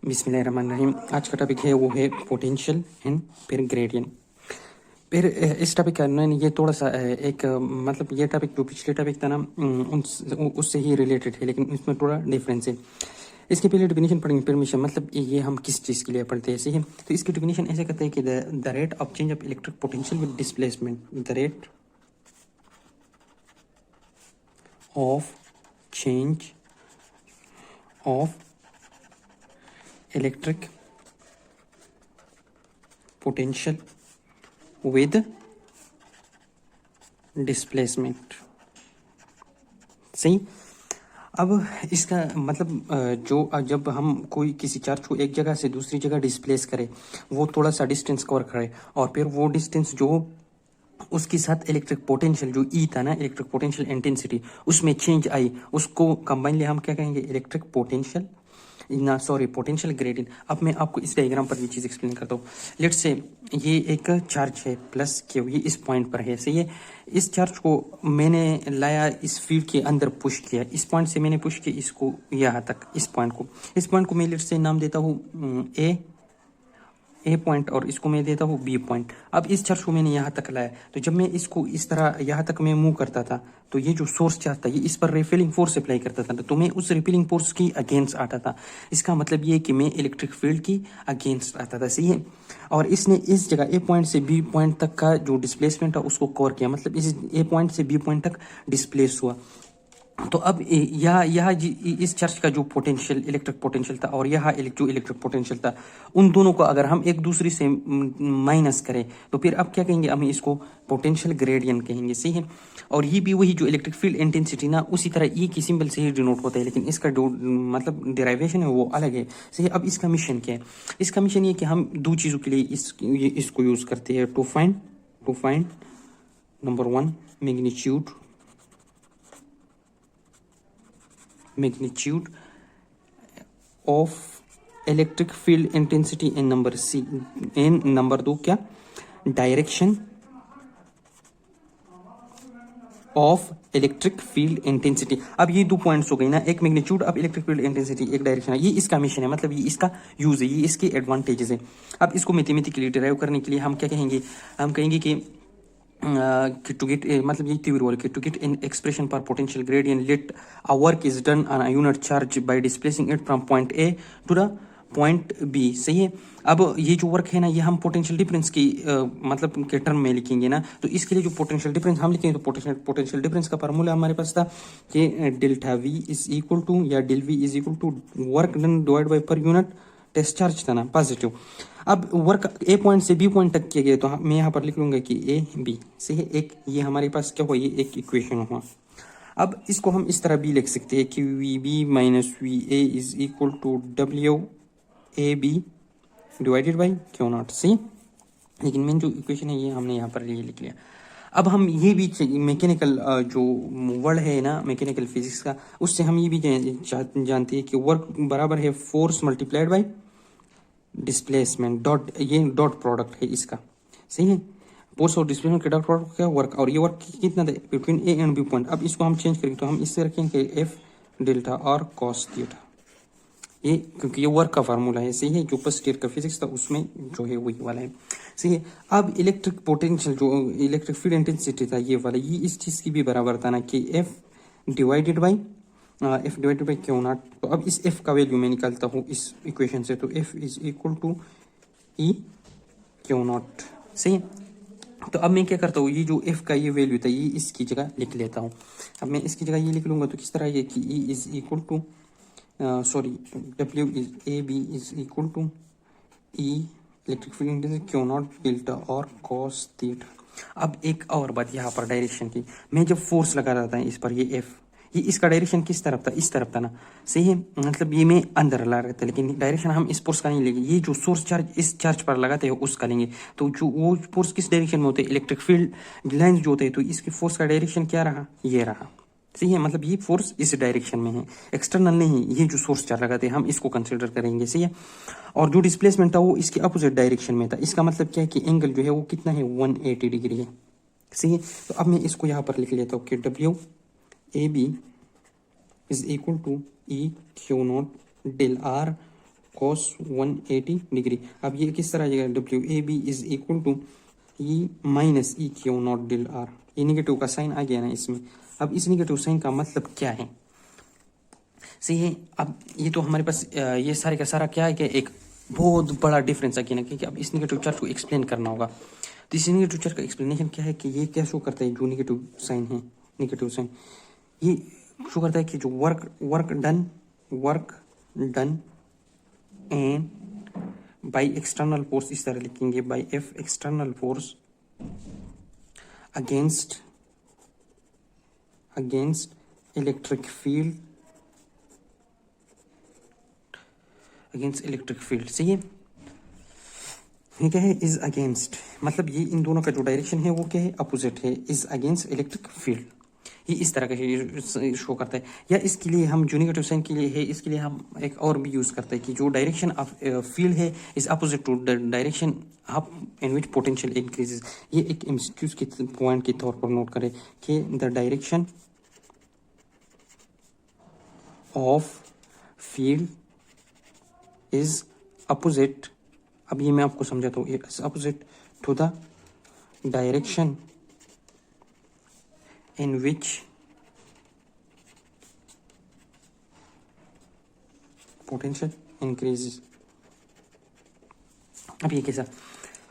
बिस्मिल्लाहिर्रहमानिर्रहीम। आज का टॉपिक है वो है पोटेंशियल एंड फिर ग्रेडियंट। फिर इस टॉपिक का ना ये थोड़ा सा एक मतलब ये टॉपिक जो पिछले टॉपिक था ना उससे ही रिलेटेड है, लेकिन इसमें थोड़ा डिफरेंस है। इसके पहले डिफिनेशन पढ़ेंगे परमिशन, मतलब ये हम किस चीज़ के लिए पढ़ते हैं, सही है। तो इसकी डिफिनेशन ऐसे करते हैं कि the rate of change of electric potential with displacement, the rate of change of electric potential with displacement, सही। अब इसका मतलब जब हम कोई किसी चार्ज को एक जगह से दूसरी जगह डिस्प्लेस करें, वो थोड़ा सा डिस्टेंस कवर करे और फिर वो डिस्टेंस जो उसके साथ इलेक्ट्रिक पोटेंशियल जो ई था ना, इलेक्ट्रिक पोटेंशियल इंटेंसिटी, उसमें चेंज आई, उसको कंबाइनली हम क्या कहेंगे, इलेक्ट्रिक पोटेंशियल ना, सॉरी, पोटेंशियल ग्रेडियंट। अब मैं आपको इस डायग्राम पर ये चीज़ एक्सप्लेन करता हूँ। लेट्स से ये एक चार्ज है प्लस क्यू, ये इस पॉइंट पर है, सही है। इस चार्ज को मैंने लाया, इस फील्ड के अंदर पुश किया, इस पॉइंट से मैंने पुश किया इसको यहाँ तक, इस पॉइंट को मैं लेट्स से नाम देता हूँ ए पॉइंट और इसको मैं देता हूँ बी पॉइंट। अब इस चार्ज को मैंने यहाँ तक लाया, तो जब मैं इसको इस तरह यहाँ तक मैं मूव करता था, तो ये जो सोर्स चार्ज था ये इस पर रिपेलिंग फोर्स अप्लाई करता था, तो मैं उस रिपेलिंग फोर्स की अगेंस्ट आता था। इसका मतलब ये कि मैं इलेक्ट्रिक फील्ड की अगेंस्ट आता था, सही है। और इसने इस जगह ए पॉइंट से बी पॉइंट तक का जो डिस्प्लेसमेंट था उसको कवर किया, मतलब इस ए पॉइंट से बी पॉइंट तक डिस्प्लेस हुआ। तो अब यह इस चार्ज का जो पोटेंशियल, इलेक्ट्रिक पोटेंशियल था, और यह जो इलेक्ट्रिक पोटेंशियल था, उन दोनों को अगर हम एक दूसरे से माइनस करें तो फिर अब क्या कहेंगे, हम इसको पोटेंशियल ग्रेडियंट कहेंगे, सही है। और ये भी वही जो इलेक्ट्रिक फील्ड इंटेंसिटी ना, उसी तरह ई की सिंबल से ही डिनोट होता है, लेकिन इसका जो मतलब डेरिवेशन है वो अलग है, सही है। अब इसका मिशन क्या है, इसका मिशन ये कि हम दो चीज़ों के लिए इसको यूज़ करते हैं, to find number 1 magnitude of electric field intensity in number 2 क्या, direction of electric field intensity. अब ये 2 पॉइंट्स हो गई ना, एक magnitude of electric field intensity, एक डायरेक्शन है। ये इसका मिशन है, मतलब ये इसका यूज है, ये इसके एडवांटेजेस है। अब इसको मैथमेटिकली डिराइव करने के लिए हम क्या कहेंगे, हम कहेंगे कि to get मतलब ये theory वाले to get an expression for potential gradient, let a work is done on a unit charge by displacing it from point A to the point B, सही है। अब ये जो वर्क है ना, ये हम पोटेंशियल डिफरेंस की मतलब के टर्म में लिखेंगे ना, तो इसके लिए जो पोटेंशियल डिफरेंस हम लिखेंगे, तो पोटेंशियल डिफरेंस का फार्मूला हमारे पास था कि delta V is equal to, या del V is equal to work done divide by per unit test charge था ना, पॉजिटिव। अब वर्क ए पॉइंट से बी पॉइंट तक किया गया, तो मैं यहाँ पर लिख लूंगा कि ए बी, सही है। एक ये हमारे पास क्या हुआ, ये एक इक्वेशन हुआ। अब इसको हम इस तरह भी लिख सकते हैं कि V B minus V A is equal to W A B divided by Q naught, सही। लेकिन मेन जो इक्वेशन है ये हमने यहाँ पर ये लिख लिया। अब हम ये भी मैकेनिकल जो वर्ड है ना, मैकेनिकल फिजिक्स का, उससे हम ये भी जानते हैं कि वर्क बराबर है force multiplied by displacement dot, ये डॉट प्रोडक्ट है इसका, सही है। फोर्स और डिस्प्लेसमेंट का डॉट प्रोडक्ट क्या, वर्क, और ये वर्क कितना था between A and B point. अब इसको हम चेंज करेंगे, तो हम इससे रखेंगे एफ डेल्टा और कॉस थीटा, ये क्योंकि ये वर्क का फार्मूला है, सही है। जो फर्स्ट ईयर का फिजिक्स था उसमें जो है वही वाला है, सही है। अब इलेक्ट्रिक पोटेंशियल जो इलेक्ट्रिक फील्ड इंटेंसिटी था ये वाला, ये इस चीज़ की भी बराबर था ना कि F divided by Q not. तो अब इस एफ का वैल्यू मैं निकालता हूँ इस इक्वेशन से, तो F is equal to E Q naught, सही है। तो अब मैं क्या करता हूँ, ये जो एफ का ये वैल्यू था ये इसकी जगह लिख लेता हूँ। अब मैं इसकी जगह ये लिख लूंगा, तो किस तरह ये कि E is equal to sorry W is A B is equal to E electric field intensity Q naught delta और कॉस थीटा। अब एक और बात यहाँ पर डायरेक्शन की, मैं जब फोर्स लगा रहा था इस पर, ये एफ, ये इसका डायरेक्शन किस तरफ था, इस तरफ था ना, सही है। मतलब ये मैं अंदर ला रहा था, लेकिन डायरेक्शन हम इस फोर्स का नहीं लेंगे, ये जो सोर्स चार्ज इस चार्ज पर लगाते हैं उसका लेंगे। तो जो वो फोर्स किस डायरेक्शन में होते हैं, इलेक्ट्रिक फील्ड लाइन्स जो होते हैं, तो इसकी फोर्स का डायरेक्शन क्या रहा, ये रहा, सही है। मतलब ये फोर्स इस डायरेक्शन में है, एक्सटर्नल नहीं, ये जो सोर्स चार्ज लगाते हैं हम इसको कंसिडर करेंगे, सही है। और जो डिस्प्लेसमेंट था वो इसके अपोजिट डायरेक्शन में था। इसका मतलब क्या है कि एंगल जो है वो कितना है, 180 डिग्री है, सही है। तो अब मैं इसको यहाँ पर लिख लेता हूँ कि W A B is equal to E Q naught del R cos 180 degree. अब ये किस तरह आ जाएगा, W A B is equal to E minus E Q naught del R. ये निगेटिव का साइन आ गया ना इसमें। अब इस निगेटिव साइन का मतलब क्या है, सही है। अब ये तो हमारे पास ये सारे का सारा क्या है कि एक बहुत बड़ा डिफरेंस आ गया ना, क्योंकि अब इस निगेटिव चार्ज को एक्सप्लेन करना होगा। तो इस निगेटिव चार्ज का एक्सप्लेनेशन क्या है कि ये क्या शो करता है, जो निगेटिव साइन है, निगेटिव साइन ये शो करता है कि जो work done and by external force, इस तरह लिखेंगे, by F external force against electric field, against electric field. सही है, ये क्या है, इज अगेंस्ट, मतलब ये इन दोनों का जो डायरेक्शन है वो क्या है, अपोजिट है, इज अगेंस्ट इलेक्ट्रिक फील्ड। ये इस तरह का शो करता है। या इसके लिए हम जो नेगेटिव साइन के लिए है, इसके लिए हम एक और भी यूज करते हैं कि जो डायरेक्शन ऑफ फील्ड है is opposite to the direction of in which potential increases. ये एक एमसीक्यूज के पॉइंट के तौर पर नोट करें कि the direction of field is opposite, अब ये मैं आपको समझाता हूँ, is opposite to the direction in which potential increases। अब ये कैसा,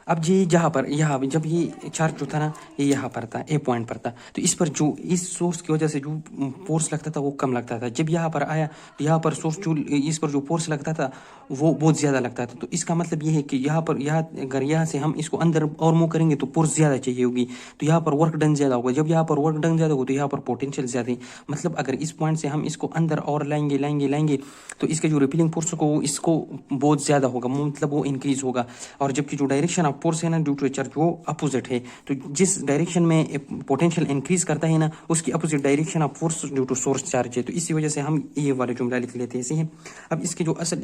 अब ये जहाँ पर, यहाँ जब ये चार्ज जो था ना ये यहाँ पर था, ए पॉइंट पर था, तो इस पर जो इस सोर्स की वजह से जो फोर्स लगता था वो कम लगता था। जब यहाँ पर आया तो यहाँ पर सोर्स जो इस पर जो फोर्स लगता था वो बहुत ज़्यादा लगता था। तो इसका मतलब ये है कि यहाँ पर, अगर यहाँ से हम इसको अंदर और मूव करेंगे तो फोर्स ज़्यादा चाहिए होगी, तो यहाँ पर वर्क डन ज़्यादा होगा। जब यहाँ पर वर्क डन ज़्यादा होगा तो यहाँ पर पोटेंशियल ज़्यादा है। मतलब अगर इस पॉइंट से हम इसको अंदर और लाएंगे तो इसके जो रिपीलिंग फोर्स को इसको बहुत ज़्यादा होगा, मतलब वो इंक्रीज होगा। और जबकि जो डायरेक्शन ऑफ फोर्स है ना ड्यू टू चार्ज वो अपोजिट है, तो जिस डायरेक्शन में पोटेंशियल इंक्रीज करता है ना उसकी opposite direction of force due to source charge है। तो इसी वजह से हम ये वाला जुमला लिख लेते हैं, सही है। अब इसके जो असल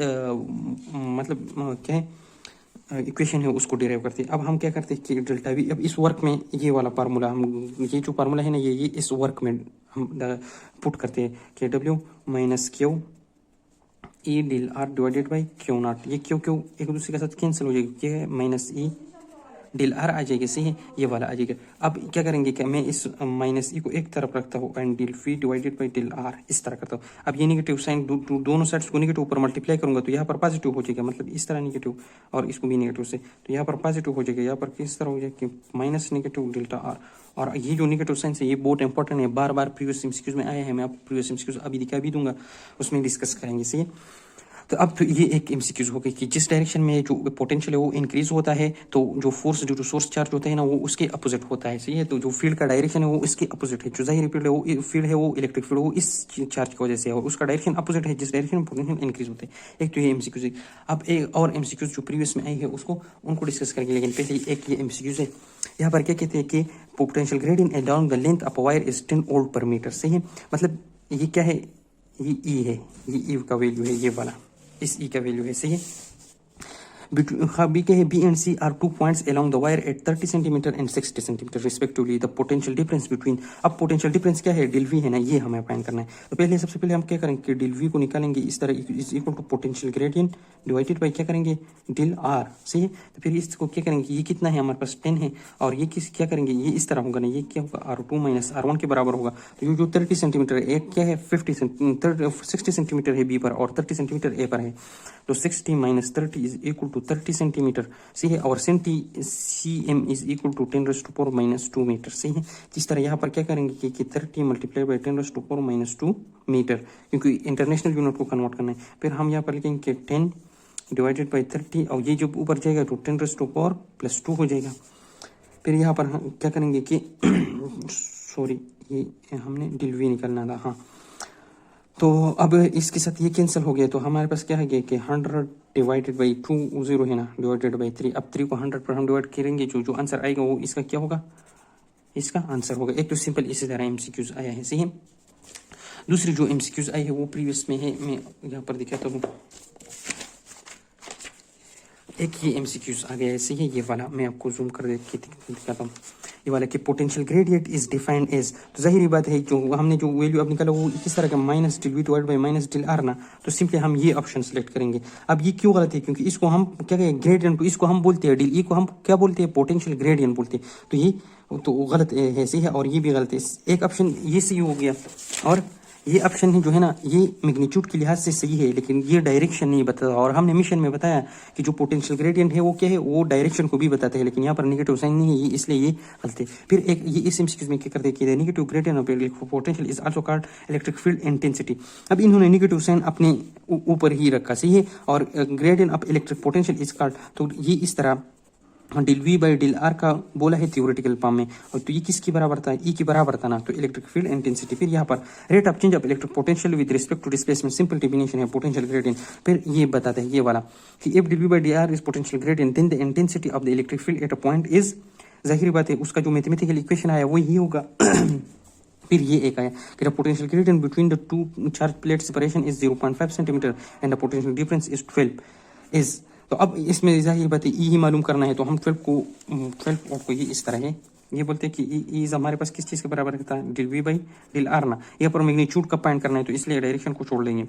मतलब क्या है इक्वेशन है उसको डिराइव करते हैं। अब हम क्या करते हैं कि डेल्टा वी, अब इस वर्क में ये वाला फार्मूला, हम ये जो फार्मूला है ना ये इस वर्क में हम पुट करते हैं कि W minus Q E del R divided by Q naught. ये क्यू एक दूसरे के साथ कैंसिल हो जाएगी, क्या है माइनस ई डेल आर आ जाएगी, सही है, ये वाला आ जाएगा। अब क्या करेंगे कि मैं इस माइनस ई को एक तरफ रखता हूँ and del V divided by del R इस तरह करता हूँ। अब ये नेगेटिव साइन दोनों साइड्स को नेगेटिव ऊपर मल्टीप्लाई करूंगा तो यहाँ पर पॉजिटिव हो जाएगा, मतलब इस तरह नेगेटिव और इसको भी नेगेटिव से, तो यहाँ पर पॉजिटिव हो जाएगा, यहाँ पर किस तरह हो जाएगा माइनस नेगेटिव डेल्टा आर। और ये जो नेगेटिव साइन है ये बहुत इंपॉर्टेंट है, बार बार प्रीवियस एमसीक्यूज में आया है, मैं आपको प्रीवियस एमसीक्यूज अभी दिखा भी दूंगा, उसमें डिस्कस करेंगे, सही है। तो अब तो ये एक एमसीक्यूज हो गई कि जिस डायरेक्शन में जो पोटेंशियल है वो इंक्रीज होता है तो जो फोर्स जो सोर्स चार्ज होता है ना वो उसके अपोजिट होता है, सही है। तो जो फील्ड का डायरेक्शन है वो इसके अपोजिट है, जो जाहिर फील्ड है वो इलेक्ट्रिक फील्ड वो इस चार्ज की वजह से है और उसका डायरेक्शन अपोजिट है जिस डायरेक्शन में पोटेंशियल इंक्रीज होते हैं। एक तो ये एमसीक्यूज है। अब एक और एमसीक्यूज जो प्रीवियस में आई है उसको उनको डिस्कस करेंगे, लेकिन पहले एक ये एमसीक्यूज है। यहाँ पर क्या कहते हैं कि potential gradient along the length of wire is 10 volt पर मीटर, सही है। मतलब ये क्या है, ये ई है, ये ई का वैल्यू है, ये वाला इस ई का वैल्यू है, सही है। बी के B and C are 2 points along the wire at 30 centimetre and 60 centimetre respectively. The potential difference between, अब पोटेंशियल डिफरेंस क्या है, डेल वी है ना, ये हमें फाइंड करना है। तो पहले सबसे पहले हम क्या करेंगे कि डेल वी को निकालेंगे इस तरह, is equal to potential gradient divided by क्या करेंगे डेल आर, सही है। तो फिर इसको क्या करेंगे, ये कितना है हमारे पास 10 है और ये क्या करेंगे, ये इस तरह होगा ना, ये क्या होगा R2 माइनस R1 के बराबर होगा। तो ये जो 30 सेंटीमीटर है क्या है 60 सेंटीमीटर है बी पर और 30 सेंटीमीटर ए पर है, तो 60 minus 30 is equal to 30 centimetre, सही है। और cm is equal to 10⁻⁴ minus 2 metre, सही है। इस तरह यहाँ पर क्या करेंगे कि 30 मल्टीप्लाई बाई 10⁻⁴ माइनस 2 मीटर, क्योंकि इंटरनेशनल यूनिट को कन्वर्ट करना है। फिर हम यहाँ पर लिखेंगे कि 10 डिवाइडेड बाई 30 और ये जो ऊपर जाएगा तो 10⁻⁴ प्लस 2 हो जाएगा। फिर यहाँ पर हम क्या करेंगे कि सॉरी ये हमने डेल वी निकालना था, हाँ। तो अब इसके साथ ये कैंसिल हो गया, तो हमारे पास क्या है कि 100 डिवाइडेड बाई 2 0 है ना, डिवाइडेड बाई 3। अब 3 को 100 पर हम डिवाइड करेंगे, जो आंसर आएगा वो इसका क्या होगा, इसका आंसर होगा। एक तो सिंपल इसी तरह एमसीक्यूज आया है, सही है। दूसरी जो एमसीक्यूज आई है वो प्रीवियस में है, मैं यहाँ पर दिखाता हूँ। एक ये एमसीक्यूज आ गया है, सही है, ये वाला मैं आपको जूम कर दिखाता हूँ। ये वाला कि potential gradient is defined as, तो जाहिर बात है जो हमने जो वैल्यू अब निकाला वो किस तरह का minus del V divide by minus del R ना, तो सिंपली हम ये ऑप्शन सेलेक्ट करेंगे। अब ये क्यों गलत है, क्योंकि इसको हम क्या कहें ग्रेडियंट, इसको हम बोलते हैं डिल, ई को हम क्या बोलते हैं पोटेंशियल ग्रेडियंट बोलते हैं, तो ये तो गलत है सही है, और ये भी गलत है। एक ऑप्शन ये सही हो गया, और ये ऑप्शन है जो है ना ये मैग्नीट्यूड के लिहाज से सही है, लेकिन ये डायरेक्शन नहीं बताता, और हमने मिशन में बताया कि जो पोटेंशियल ग्रेडियंट है वो क्या है, वो डायरेक्शन को भी बताता है, लेकिन यहाँ पर नेगेटिव साइन नहीं है ये, इसलिए ये गलत है। फिर एक ये इस एमसीक्यू में क्या करते हैं कि negative gradient of potential is also called electric field intensity. अब इन्होंने नेगेटिव साइन अपने ऊपर ही रखा सही है, और gradient of electric potential is called, तो ये इस तरह del V by del R का बोला है थियोरेटिकल फॉर्म में, और तो ये किसकी बराबर था, ई की बराबर था ना, तो इलेक्ट्रिक फील्ड इंटेंसिटी। फिर यहाँ पर rate of change of electric potential with respect to displacement, simple definition है पोटेंशियल ग्रेडियंट। फिर ये बताते हैं ये वाला कि if del V by D R is potential gradient then the intensity of the electric field at a point is, जाहिर बात है उसका जो मैथमेटिकल इक्वेशन आया वो ही होगा। फिर ये एक आया कि potential gradient between the two charge plate separation is 0.5 centimetre and the potential difference is 12 is, तो अब इसमें जाहिर बात है ई ही मालूम करना है, तो हम 12 को ये इस तरह है, ये बोलते हैं कि ई इज हमारे पास किस चीज़ के बराबर रहता है, del V by del R ना, यहाँ पर मैग्नीट्यूड का पॉइंट करना है, तो इसलिए डायरेक्शन को छोड़ देंगे।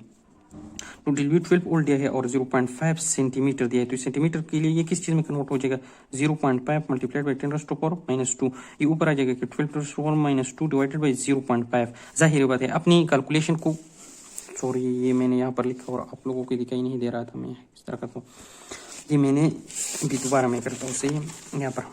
तो डिल वी 12 वोल्ट दिया है और 0.5 सेंटीमीटर दिया है, तो सेंटीमीटर के लिए ये किस चीज़ में कन्वर्ट हो जाएगा, 0.5 मल्टीप्लाइड बाई 10⁻⁻², ये ऊपर आ जाएगा कि 12⁻⁻² डिवाइडेड बाई 0.5। जाहिर बात है अपनी कैलकुलेशन को, सॉरी ये मैंने यहाँ पर लिखा और आप लोगों को दिखाई नहीं दे रहा था, मैं इस तरह करता हूँ, ये मैंने अभी दोबारा मैं करता हूँ सही है यहाँ पर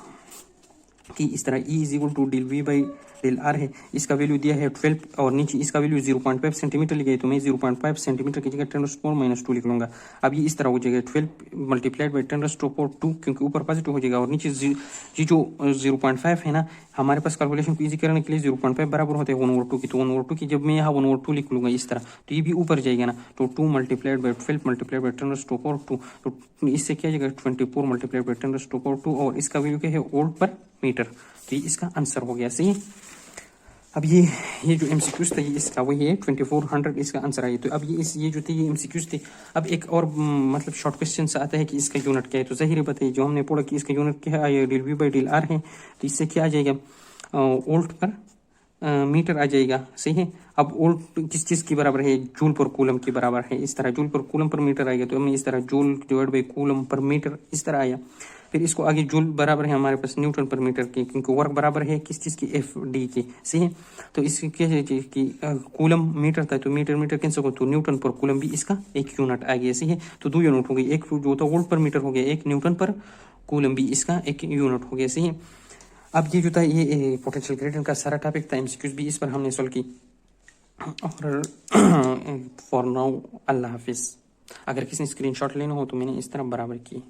कि इस तरह E is equal to del V by del R है, इसका वैल्यू दिया है 12 और नीचे इसका वैल्यू 0.5 सेंटीमीटर लिखा है, तो मैं 0.5 सेंटीमीटर की जगह 10⁻⁻² लिख लूँगा। अब ये इस तरह हो जाएगा 12 मल्टीप्लाइड बाई 10⁻², क्योंकि ऊपर पॉजिटिव हो जाएगा और नीचे जी जो 0.5 है ना, हमारे पास कैलकुलेशन को ईजी करने के लिए 0.5 बराबर होते हैं 1/2 की, तो 1/2 की जब मैं यहाँ 1/2 लिख लूँगा इस तरह, तो ये भी ऊपर जाएगा ना, तो 2 मल्टीप्लाइड बाई 12 मल्टीप्लाइड बाई 10⁻², तो इससे क्या जाएगा 24 मल्टीप्लाइड बाई 10⁻², और इसका वैल्यू क्या है वोल्ट पर मीटर, तो ये इसका आंसर हो गया सही। अब ये जो एमसीक्यूज था ये इसका वही है 2400 इसका आंसर आया। तो अब ये जो थे ये एमसीक्यूज थे। अब एक और मतलब शॉर्ट क्वेश्चन से आता है कि इसका यूनिट क्या है, तो जाहिर बात है जो हमने पढ़ा कि इसका यूनिट क्या है, del V by del R है, तो इससे क्या आ जाएगा वोल्ट पर मीटर आ जाएगा सही है। अब वोल्ट किस चीज़ की बराबर है, जूल पर कूलम की बराबर है, इस तरह जूल पर कूलम पर मीटर आएगा, तो हमें इस तरह joule divide by coulomb per metre इस तरह आया। फिर इसको आगे जूल बराबर है हमारे पास न्यूटन पर मीटर के, क्योंकि वर्क बराबर है किस चीज़ की एफ डी के सही है। तो इसकी क्या है कि कूलम मीटर था, तो मीटर मीटर कैंसिल हो, तो न्यूटन पर कूलम भी इसका एक यूनिट आ गया सही है। तो 2 यूनिट हो गई, एक जो होता वोल्ट पर मीटर हो गया, एक न्यूटन पर कूलम भी इसका एक यूनिट हो गया सही है। अब ये जो था ये पोटेंशियल ग्रेडियंट का सारा टॉपिक था, एमसीक्यूज भी इस पर हमने सॉल्व की। और फॉर नाउ अल्लाह हाफिज़। अगर किसी ने स्क्रीनशॉट लेना हो तो मैंने इस तरह बराबर की।